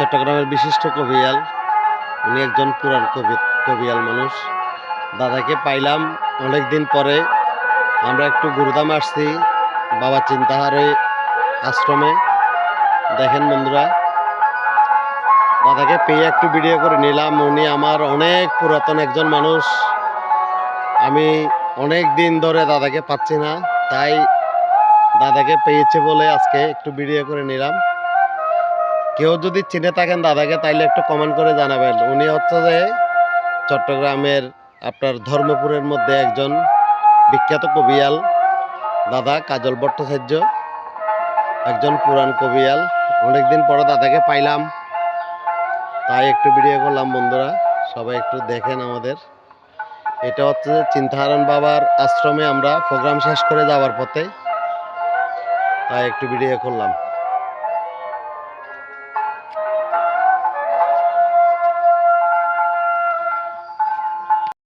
চট্টগ্রামের বিশিষ্ট কবিয়াল। উনি একজন পুরাণ কবিয়াল মানুষ। দাদাকে পাইলাম অনেক দিন পরে। আমরা একটু গুরুধাম আসছি বাবা চিন্তাহারে আশ্রমে। দেখেন বন্ধুরা, দাদাকে পেয়ে একটু ভিডিও করে নিলাম। উনি আমার অনেক পুরাতন একজন মানুষ। আমি অনেক দিন ধরে দাদাকে পাচ্ছি না, তাই দাদাকে পেয়েছে বলে আজকে একটু ভিডিও করে নিলাম। কেউ যদি চিনে থাকেন দাদাকে তাইলে একটু কমেন্ট করে জানাবেন। উনি হচ্ছে যে চট্টগ্রামের আপনার ধর্মপুরের মধ্যে একজন বিখ্যাত কবিয়াল দাদা কাজল ভট্টাচার্য, একজন পুরাণ কবিয়াল। অনেকদিন পরে দাদাকে পাইলাম, তাই একটু ভিডিও করলাম। বন্ধুরা সবাই একটু দেখেন আমাদের। এটা হচ্ছে যে চিন্তাহারণ বাবার আশ্রমে আমরা প্রোগ্রাম শেষ করে যাওয়ার পথে, তাই একটু ভিডিও করলাম।